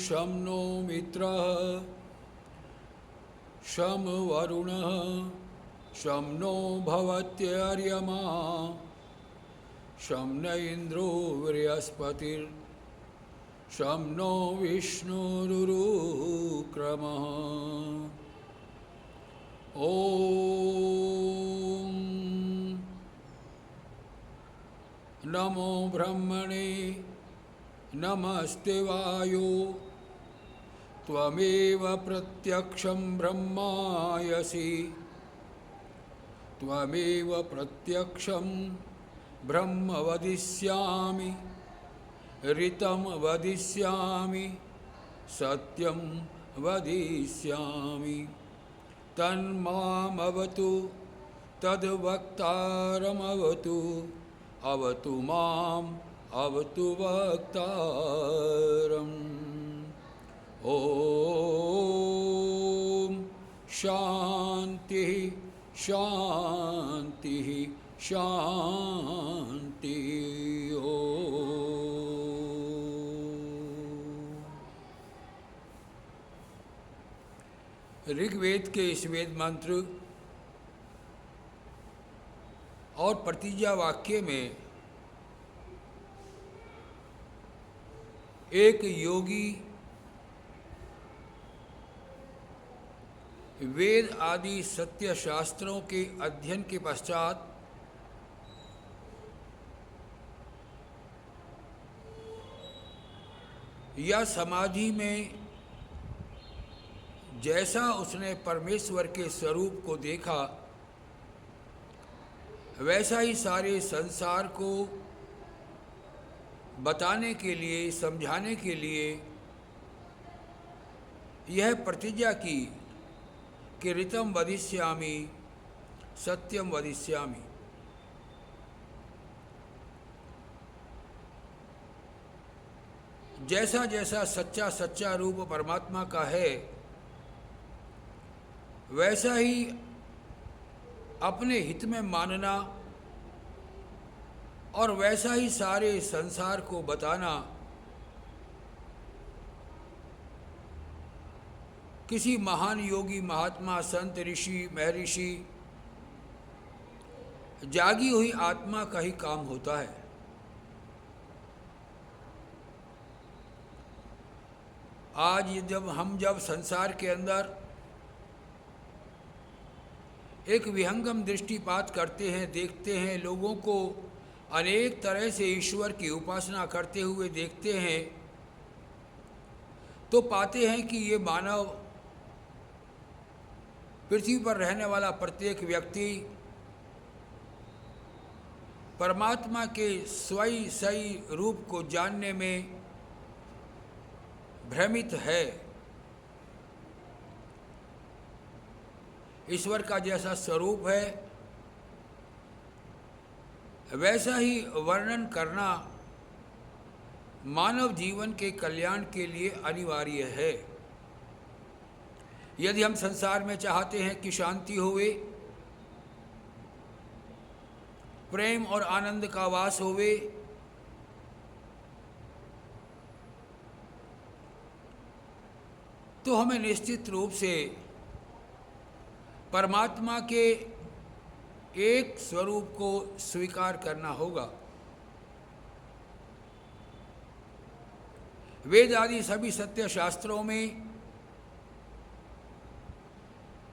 शं नो मित्रः शं वरुणः शं नो भवत्यर्यमा शं न इंद्रो बृहस्पतिर्शं नो विष्णुरुक्रमः। ॐ नमो ब्रह्मणे नमस्ते वायो त्वमेव प्रत्यक्षं ब्रह्मायसि त्वमेव प्रत्यक्षं ब्रह्म वदिष्यामि ऋतं वदिष्यामि सत्यं वदिष्यामि तन्मामवतु तद्वक्तारमवतु अवतु माम् अवतु वक्तारम्। ॐ शांति शांति शांति। ऋग्वेद के इस वेद मंत्र और प्रतिज्ञा वाक्य में एक योगी वेद आदि सत्य शास्त्रों के अध्ययन के पश्चात या समाधि में जैसा उसने परमेश्वर के स्वरूप को देखा वैसा ही सारे संसार को बताने के लिए, समझाने के लिए यह प्रतिज्ञा की कि ऋतं वदिष्यामि सत्यम वदिष्यामि। जैसा जैसा सच्चा सच्चा रूप परमात्मा का है वैसा ही अपने हित में मानना और वैसा ही सारे संसार को बताना किसी महान योगी, महात्मा, संत, ऋषि, महर्षि, जागी हुई आत्मा का ही काम होता है। आज जब संसार के अंदर एक विहंगम दृष्टिपात करते हैं, देखते हैं, लोगों को अनेक तरह से ईश्वर की उपासना करते हुए देखते हैं, तो पाते हैं कि ये मानव, पृथ्वी पर रहने वाला प्रत्येक व्यक्ति परमात्मा के सही रूप को जानने में भ्रमित है। ईश्वर का जैसा स्वरूप है वैसा ही वर्णन करना मानव जीवन के कल्याण के लिए अनिवार्य है। यदि हम संसार में चाहते हैं कि शांति होवे, प्रेम और आनंद का वास होवे, तो हमें निश्चित रूप से परमात्मा के एक स्वरूप को स्वीकार करना होगा। वेद आदि सभी सत्य शास्त्रों में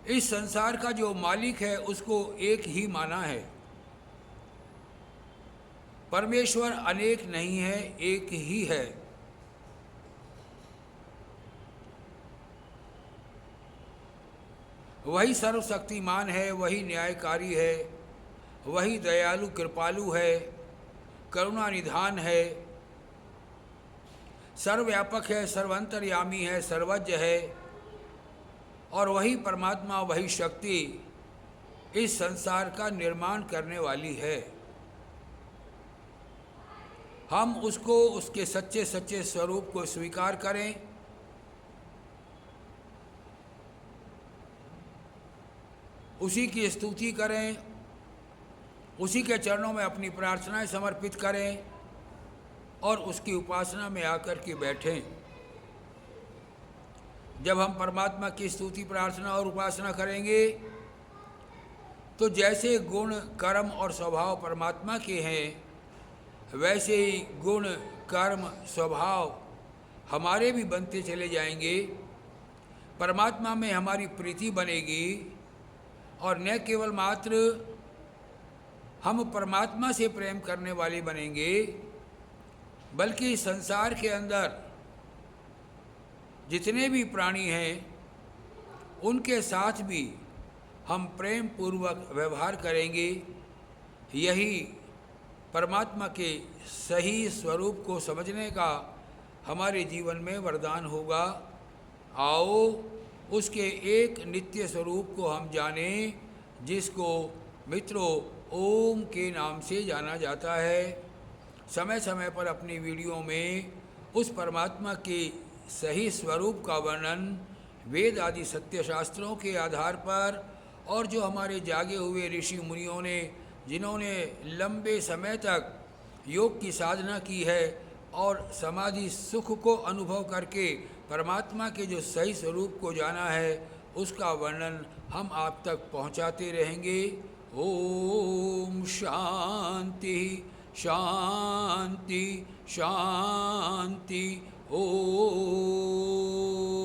इस संसार का जो मालिक है उसको एक ही माना है। परमेश्वर अनेक नहीं है, एक ही है। वही सर्वशक्तिमान है, वही न्यायकारी है, वही दयालु कृपालु है, करुणा निधान है, सर्वव्यापक है, सर्वांतर्यामी है, सर्वज्ञ है। और वही परमात्मा, वही शक्ति इस संसार का निर्माण करने वाली है। हम उसको, उसके सच्चे सच्चे स्वरूप को स्वीकार करें, उसी की स्तुति करें, उसी के चरणों में अपनी प्रार्थनाएं समर्पित करें और उसकी उपासना में आकर के बैठें। जब हम परमात्मा की स्तुति प्रार्थना और उपासना करेंगे तो जैसे गुण कर्म और स्वभाव परमात्मा के हैं वैसे ही गुण कर्म स्वभाव हमारे भी बनते चले जाएंगे। परमात्मा में हमारी प्रीति बनेगी और न केवल मात्र हम परमात्मा से प्रेम करने वाले बनेंगे बल्कि संसार के अंदर जितने भी प्राणी हैं उनके साथ भी हम प्रेम पूर्वक व्यवहार करेंगे। यही परमात्मा के सही स्वरूप को समझने का हमारे जीवन में वरदान होगा। आओ उसके एक नित्य स्वरूप को हम जानें जिसको मित्रों ओम के नाम से जाना जाता है। समय समय पर अपनी वीडियो में उस परमात्मा के सही स्वरूप का वर्णन वेद आदि सत्य शास्त्रों के आधार पर और जो हमारे जागे हुए ऋषि मुनियों ने जिन्होंने लंबे समय तक योग की साधना की है और समाधि सुख को अनुभव करके परमात्मा के जो सही स्वरूप को जाना है उसका वर्णन हम आप तक पहुंचाते रहेंगे। ओम शांति शांति शांति। ओम।